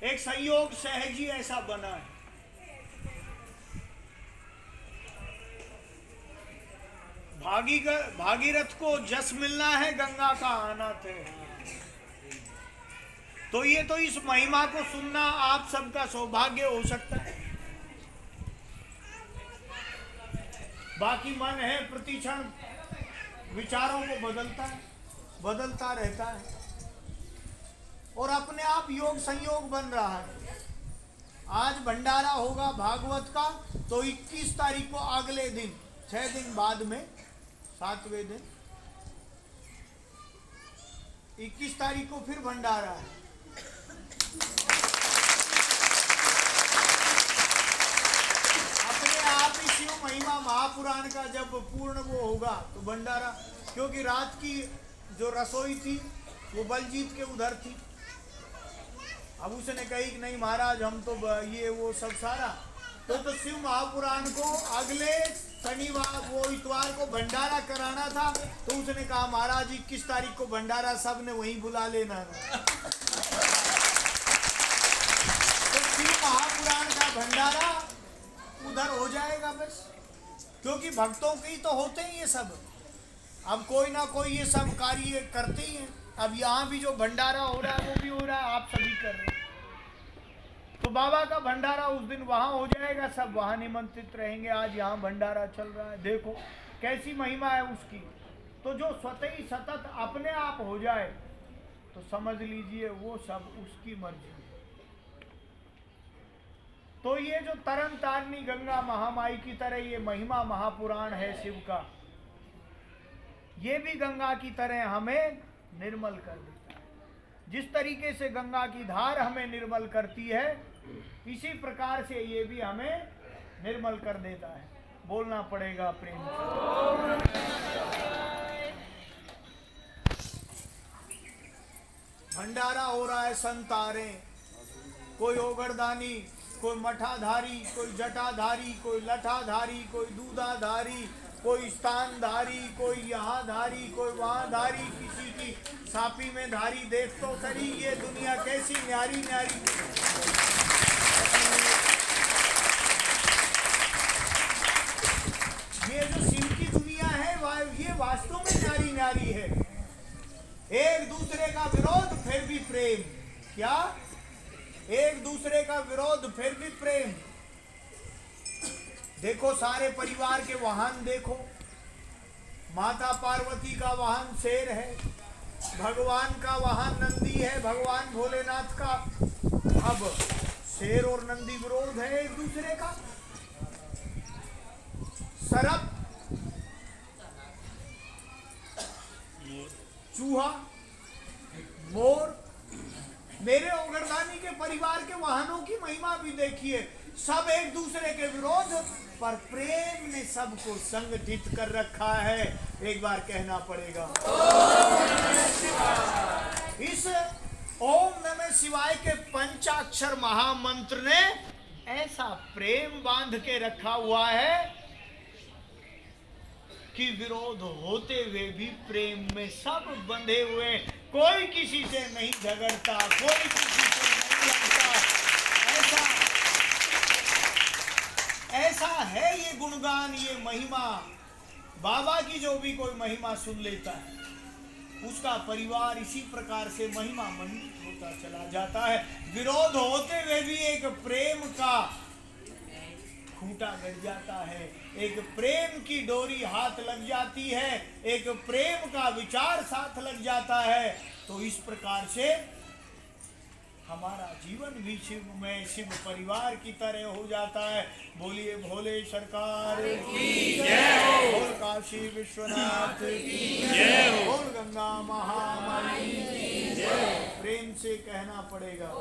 एक संयोग सहज ही ऐसा बना है। भागीरथ को जस मिलना है, गंगा का आना थे। तो ये तो इस महिमा को सुनना आप सबका सौभाग्य हो सकता है। बाकी मन है प्रतिक्षण विचारों को बदलता रहता है और अपने आप योग संयोग बन रहा है। आज भंडारा होगा भागवत का, तो 21 तारीख को अगले दिन 6 दिन बाद में 7वें दिन 21 तारीख को फिर भंडारा है। अपने आप ही शिव महिमा महापुराण का जब पूर्ण वो होगा तो भंडारा, क्योंकि रात की जो रसोई थी वो बलजीत के उधर थी। अब उसने कही कि नहीं महाराज हम तो ये वो सब सारा तो शिव महापुराण को अगले शनिवार वो इतवार को भंडारा कराना था। तो उसने कहा महाराज 21 तारीख को भंडारा सब ने वहीं बुला लेना। तो शिव महापुराण का भंडारा उधर हो जाएगा बस, क्योंकि भक्तों की तो होते ही ये सब। अब कोई ना कोई ये सब कार्य करते ही हैं। अब यहाँ भी जो भंडारा हो रहा है वो भी हो रहा है, आप सभी कर रहे हैं। तो बाबा का भंडारा उस दिन वहाँ हो जाएगा, सब वहाँ निमंत्रित रहेंगे। आज यहाँ भंडारा चल रहा है, देखो कैसी महिमा है उसकी। तो जो स्वतः ही सतत अपने आप हो जाए तो समझ लीजिए वो सब उसकी मर्जी है। तो ये जो तरन तारनी गंगा महामाई की तरह ये महिमा महापुराण है शिव का, ये भी गंगा की तरह हमें निर्मल कर देता है। जिस तरीके से गंगा की धार हमें निर्मल करती है, इसी प्रकार से ये भी हमें निर्मल कर देता है। बोलना पड़ेगा प्रेम से। भंडारा हो रहा है, संत आ रहे, कोई ओगरदानी, कोई मठाधारी, कोई जटाधारी, कोई लठाधारी, कोई दूधाधारी, कोई स्थानधारी, कोई यहाँ धारी, कोई वहाँ धारी, किसी की सापी में धारी। देख तो सही ये दुनिया कैसी न्यारी न्यारी। ये जो शिव की दुनिया है ये वास्तव में न्यारी न्यारी है। एक दूसरे का विरोध फिर भी प्रेम। क्या? एक दूसरे का विरोध फिर भी प्रेम। देखो सारे परिवार के वाहन देखो, माता पार्वती का वाहन शेर है, भगवान का वाहन नंदी है, भगवान भोलेनाथ का। अब शेर और नंदी विरोध है एक दूसरे का। सरप, चूहा, मोर, मेरे ओगरदानी के परिवार के वाहनों की महिमा भी देखिए। सब एक दूसरे के विरोध, पर प्रेम ने सबको संगठित कर रखा है। एक बार कहना पड़ेगा इस ओम नमः शिवाय के पंचाक्षर महामंत्र ने ऐसा प्रेम बांध के रखा हुआ है कि विरोध होते हुए भी प्रेम में सब बंधे हुए। कोई किसी से नहीं झगड़ता, कोई किसी से नहीं लड़ता। ऐसा है ये गुणगान, ये महिमा। बाबा की जो भी कोई महिमा सुन लेता है उसका परिवार इसी प्रकार से महिमा मंडित होता चला जाता है। विरोध होते हुए भी एक प्रेम का खूंटा गड़ जाता है, एक प्रेम की डोरी हाथ लग जाती है, एक प्रेम का विचार साथ लग जाता है। तो इस प्रकार से हमारा जीवन भी शिव में शिव परिवार की तरह हो जाता है। बोलिए भोले सरकार की जय, बोल काशी विश्वनाथ की जय, बोल गंगा महामाई की जय। प्रेम से कहना पड़ेगा।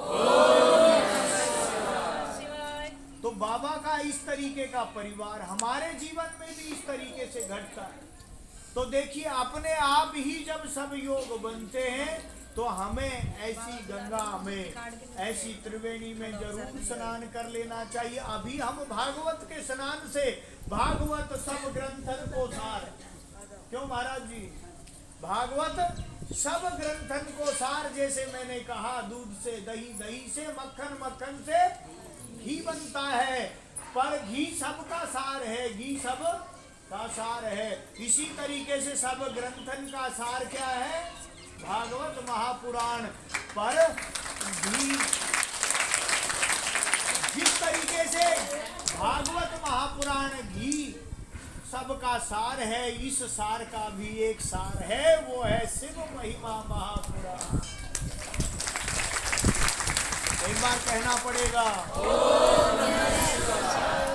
तो बाबा का इस तरीके का परिवार हमारे जीवन में भी इस तरीके से घटता है। तो देखिए अपने आप ही जब सब योग बनते हैं तो हमें ऐसी गंगा में, ऐसी त्रिवेणी में जरूर स्नान कर लेना चाहिए। अभी हम भागवत के स्नान से, भागवत सब ग्रंथन को सार। क्यों महाराज जी? भागवत सब ग्रंथन को सार, जैसे मैंने कहा दूध से दही, दही से मक्खन, मक्खन से घी बनता है, पर घी सबका सार है, घी सब का सार है। इसी तरीके से सब ग्रंथन का सार क्या है? भागवत महापुराण। पर घी, जिस तरीके से भागवत महापुराण घी सबका सार है, इस सार का भी एक सार है, वो है शिव महिमा महापुराण। एक बार कहना पड़ेगा।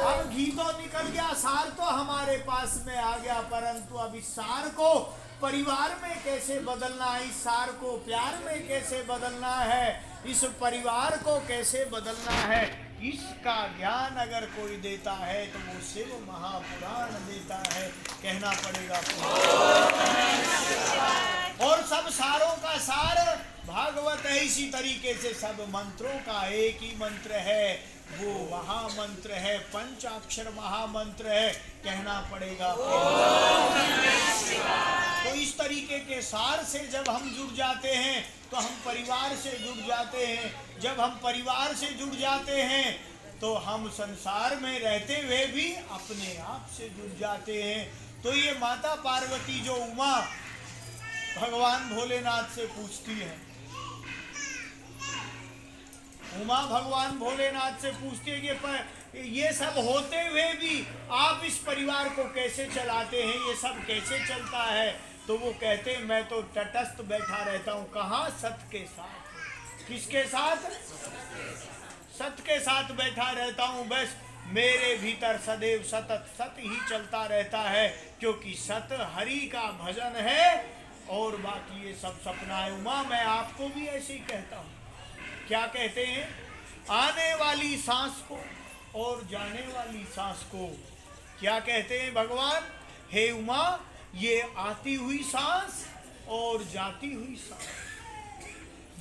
अब घी तो निकल गया, सार तो हमारे पास में आ गया, परंतु अब इस सार को परिवार में कैसे बदलना है, इस सार को प्यार में कैसे बदलना है, इस परिवार को कैसे बदलना है, इसका ज्ञान अगर कोई देता है तो वो शिव महापुराण देता है। कहना पड़ेगा। और सब सारों का सार भागवत है। इसी तरीके से सब मंत्रों का एक ही मंत्र है, वो महामंत्र है, पंचाक्षर महामंत्र है। कहना पड़ेगा। तो इस तरीके के सार से जब हम जुड़ जाते हैं तो हम परिवार से जुड़ जाते हैं। जब हम परिवार से जुड़ जाते हैं तो हम संसार में रहते हुए भी अपने आप से जुड़ जाते हैं। तो ये माता पार्वती जो उमा भगवान भोलेनाथ से पूछती है, उमा भगवान भोलेनाथ से पूछती है कि ये सब होते हुए भी आप इस परिवार को कैसे चलाते हैं, ये सब कैसे चलता है? तो वो कहते हैं मैं तो तटस्थ बैठा रहता हूँ। कहाँ? सत्य के साथ। किसके साथ? सत्य के साथ बैठा रहता हूँ। बस मेरे भीतर सदैव सतत सत्य ही चलता रहता है, क्योंकि सत्य हरि का भजन है और बाकी ये सब सपना है। उमा मैं आपको भी ऐसे ही कहता हूँ। क्या कहते हैं? आने वाली सांस को और जाने वाली सांस को क्या कहते हैं भगवान? हे उमा, ये आती हुई सांस और जाती हुई सांस,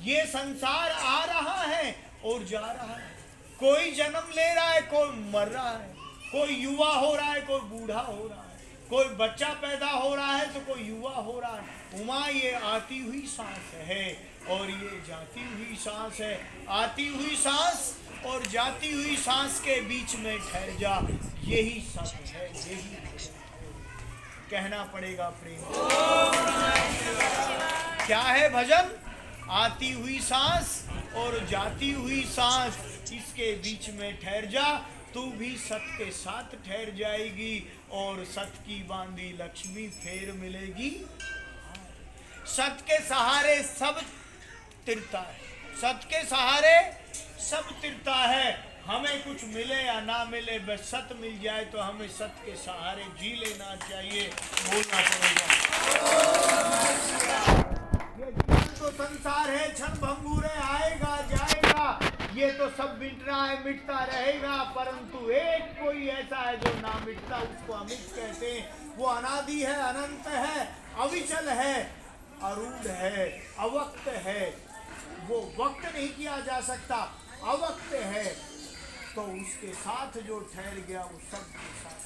ये संसार आ रहा है और जा रहा है। कोई जन्म ले रहा है, कोई मर रहा है, कोई युवा हो रहा है, कोई बूढ़ा हो रहा है, कोई बच्चा पैदा हो रहा है तो कोई युवा हो रहा है। उमा ये आती हुई सांस है और ये जाती हुई सांस है। आती हुई सांस और जाती हुई सांस के बीच में ठहर जा, यही सत्य है, यही कहना पड़ेगा प्रेम। क्या है भजन? आती हुई सांस और जाती हुई सांस, इसके बीच में ठहर जा, तू भी सत्य के साथ ठहर जाएगी और सत्य की बांधी लक्ष्मी फेर मिलेगी। सत्य के सहारे सब तिरता है, सत्य के सहारे सब तिरता है। हमें कुछ मिले या ना मिले, बस सत्य मिल जाए तो हमें सत्य के सहारे जी लेना चाहिए, बोलना पड़ेगा। ये जीवन तो संसार है, क्षण भंगुर है, आएगा जाएगा, ये तो सब मिट रहा है, मिटता रहेगा, परंतु एक कोई ऐसा है जो ना मिटता, उसको अमित कहते हैं। वो अनादि है, अनंत है, अविचल है, अरूढ़ है, अवक्त है। वो वक्त नहीं किया जा सकता, अवक्त है। तो उसके साथ जो ठहर गया वो सब के साथ